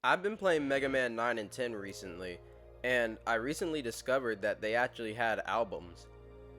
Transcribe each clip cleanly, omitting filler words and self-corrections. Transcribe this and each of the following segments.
I've been playing Mega Man 9 and 10 recently, and I recently discovered that they actually had albums.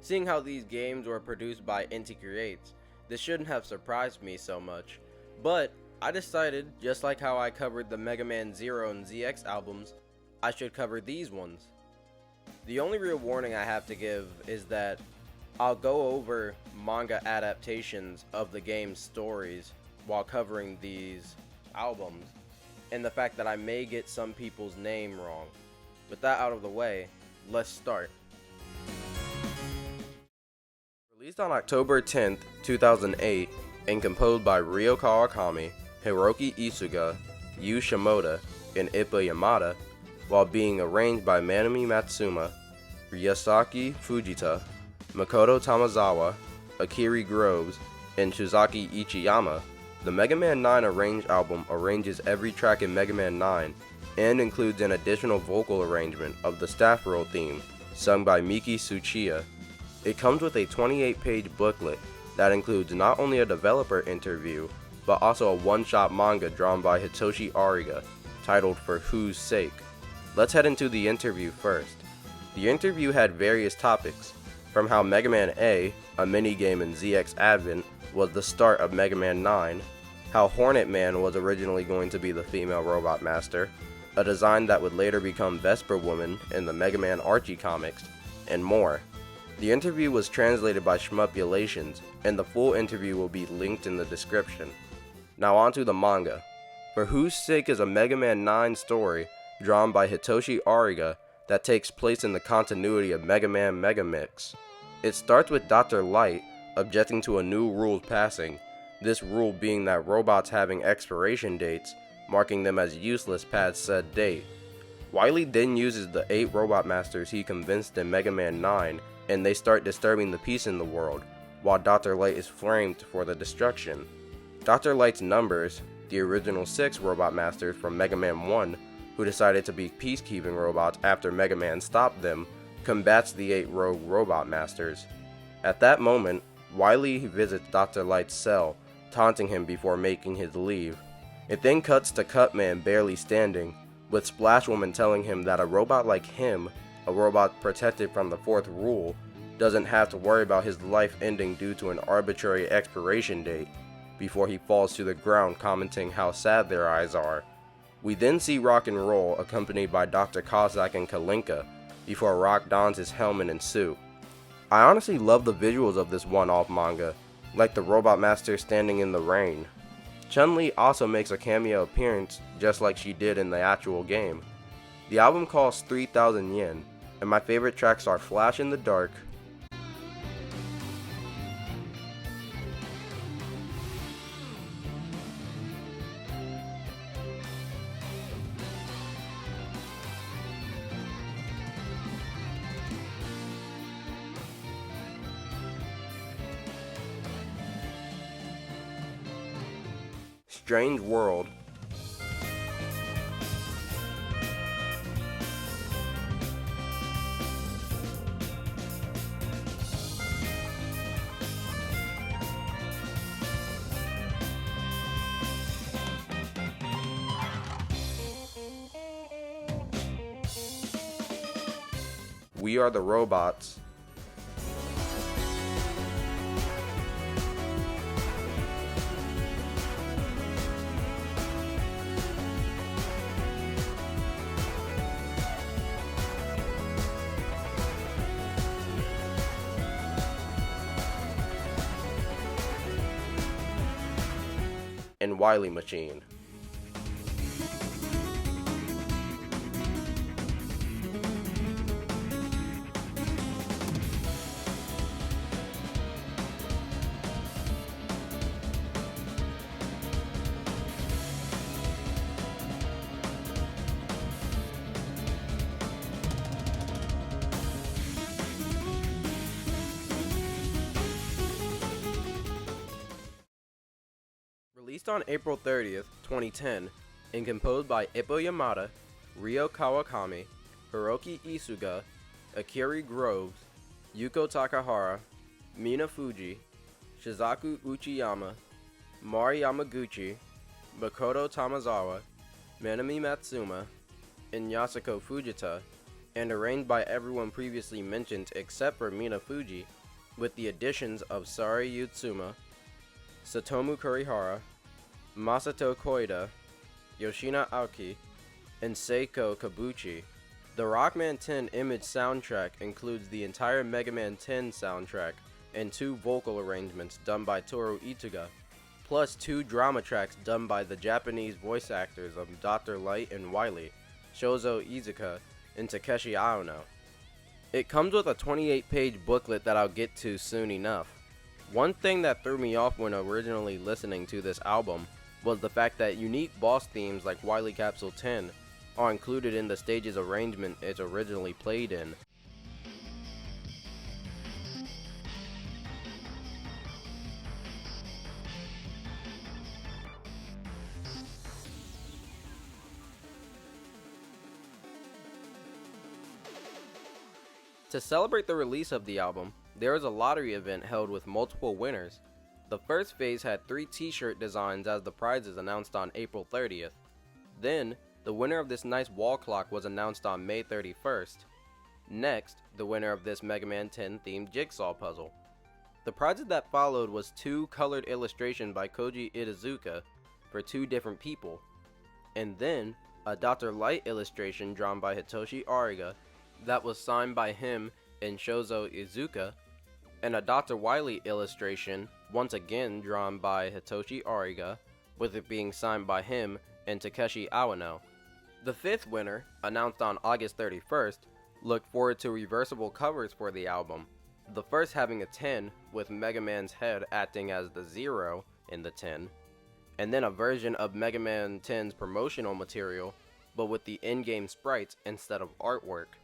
Seeing how these games were produced by Inti Creates, this shouldn't have surprised me so much, but I decided, just like how I covered the Mega Man 0 and ZX albums, I should cover these ones. The only real warning I have to give is that I'll go over manga adaptations of the game's stories while covering these albums, and the fact that I may get some people's name wrong. With that out of the way, let's start. Released on October 10th, 2008, and composed by Ryo Kawakami, Hiroki Isuga, Yu Shimoda, and Ippo Yamada, while being arranged by Manami Matsuma, Ryusaki Fujita, Makoto Tamazawa, Akiri Groves, and Shizaki Ichiyama, the Mega Man 9 Arranged album arranges every track in Mega Man 9 and includes an additional vocal arrangement of the Staff Roll theme, sung by Miki Tsuchiya. It comes with a 28-page booklet that includes not only a developer interview, but also a one-shot manga drawn by Hitoshi Ariga, titled For Whose Sake. Let's head into the interview first. The interview had various topics, from how Mega Man A, a minigame in ZX Advent, was the start of Mega Man 9, how Hornet Man was originally going to be the female robot master, a design that would later become Vesper Woman in the Mega Man Archie comics, and more. The interview was translated by Shmupulations, and the full interview will be linked in the description. Now on to the manga. For Whose Sake is a Mega Man 9 story drawn by Hitoshi Ariga that takes place in the continuity of Mega Man Mega Mix. It starts with Dr. Light objecting to a new rule passing, this rule being that robots having expiration dates, marking them as useless past said date. Wily then uses the 8 robot masters he convinced in Mega Man 9, and they start disturbing the peace in the world, while Dr. Light is framed for the destruction. Dr. Light's numbers, the original 6 robot masters from Mega Man 1, who decided to be peacekeeping robots after Mega Man stopped them, combats the 8 rogue robot masters. At that moment, Wily visits Dr. Light's cell, taunting him before making his leave. It then cuts to Cutman barely standing, with Splash Woman telling him that a robot like him, a robot protected from the 4th rule, doesn't have to worry about his life ending due to an arbitrary expiration date, before he falls to the ground commenting how sad their eyes are. We then see Rock and Roll accompanied by Dr. Cossack and Kalinka, before Rock dons his helmet and suit. I honestly love the visuals of this one-off manga, like the robot master standing in the rain. Chun-Li also makes a cameo appearance just like she did in the actual game. The album costs 3,000 yen, and my favorite tracks are Flash in the Dark, Strange World, We Are the Robots, and Wily Machine. Released on April 30th, 2010, and composed by Ippo Yamada, Ryo Kawakami, Hiroki Isuga, Akiri Groves, Yuko Takahara, Mina Fuji, Shizaku Uchiyama, Mari Yamaguchi, Makoto Tamazawa, Manami Matsuma, and Yasuko Fujita, and arranged by everyone previously mentioned except for Mina Fuji, with the additions of Sari Yutsuma, Satomu Kurihara, Masato Koida, Yoshina Aoki, and Seiko Kabuchi. The Rockman 10 image soundtrack includes the entire Mega Man 10 soundtrack and 2 vocal arrangements done by Toru Ituga, plus 2 drama tracks done by the Japanese voice actors of Dr. Light and Wily, Shozo Izuka, and Takeshi Aono. It comes with a 28-page booklet that I'll get to soon enough. One thing that threw me off when originally listening to this album was the fact that unique boss themes like Wily Capsule 10 are included in the stage's arrangement it's originally played in. To celebrate the release of the album, there was a lottery event held with multiple winners. The first phase had 3 t-shirt designs as the prizes announced on April 30th. Then, the winner of this nice wall clock was announced on May 31st. Next, the winner of this Mega Man 10 themed jigsaw puzzle. The prizes that followed was 2 colored illustrations by Koji Itazuka for 2 different people, and then a Dr. Light illustration drawn by Hitoshi Ariga that was signed by him and Shozo Izuka, and a Dr. Wily illustration, once again drawn by Hitoshi Ariga, with it being signed by him and Takeshi Aono. The 5th winner, announced on August 31st, looked forward to reversible covers for the album, the first having a 10 with Mega Man's head acting as the 0 in the 10, and then a version of Mega Man 10's promotional material, but with the in-game sprites instead of artwork.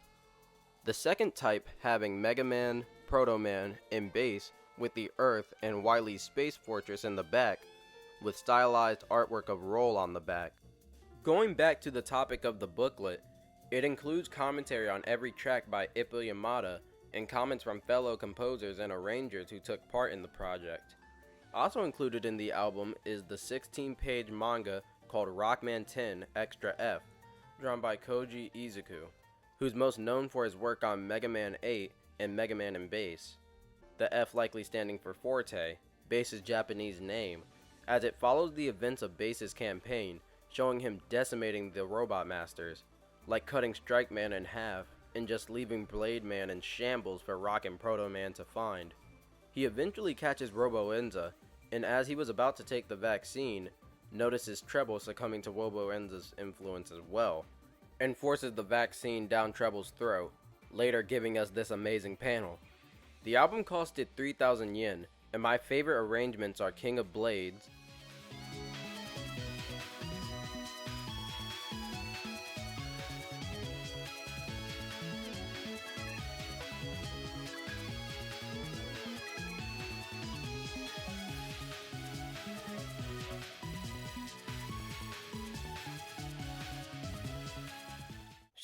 The second type having Mega Man, Proto Man, and Bass with the Earth and Wily's Space Fortress in the back, with stylized artwork of Roll on the back. Going back to the topic of the booklet, it includes commentary on every track by Ippo Yamada and comments from fellow composers and arrangers who took part in the project. Also included in the album is the 16-page manga called Rockman 10 Extra F, drawn by Koji Izuku, who's most known for his work on Mega Man 8 and Mega Man and Bass. The F likely standing for Forte, Bass's Japanese name, as it follows the events of Bass's campaign, showing him decimating the Robot Masters, like cutting Strike Man in half and just leaving Blade Man in shambles for Rock and Proto Man to find. He eventually catches Robo Enza, and as he was about to take the vaccine, notices Treble succumbing to Robo Enza's influence as well, and forces the vaccine down Treble's throat, later giving us this amazing panel. The album costed 3,000 yen, and my favorite arrangements are King of Blades,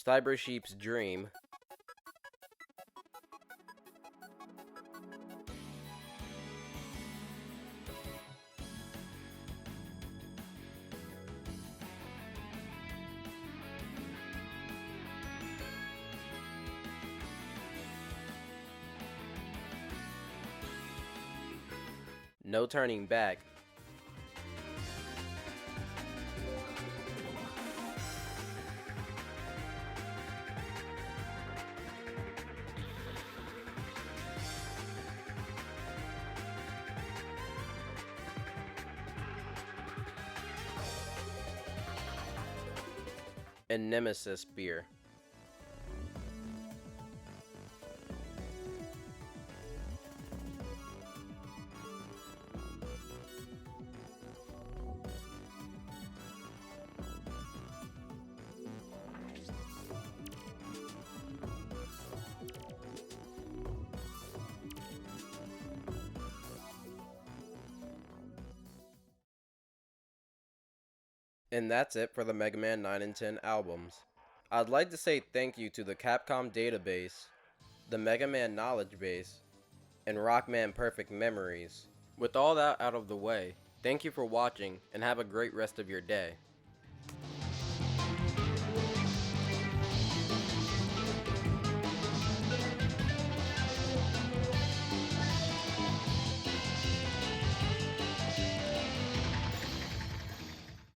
Cyber Sheep's Dream, No Turning Back, and Nemesis Spear. And that's it for the Mega Man 9 and 10 albums. I'd like to say thank you to the Capcom Database, the Mega Man Knowledge Base, and Rockman Perfect Memories. With all that out of the way, thank you for watching and have a great rest of your day.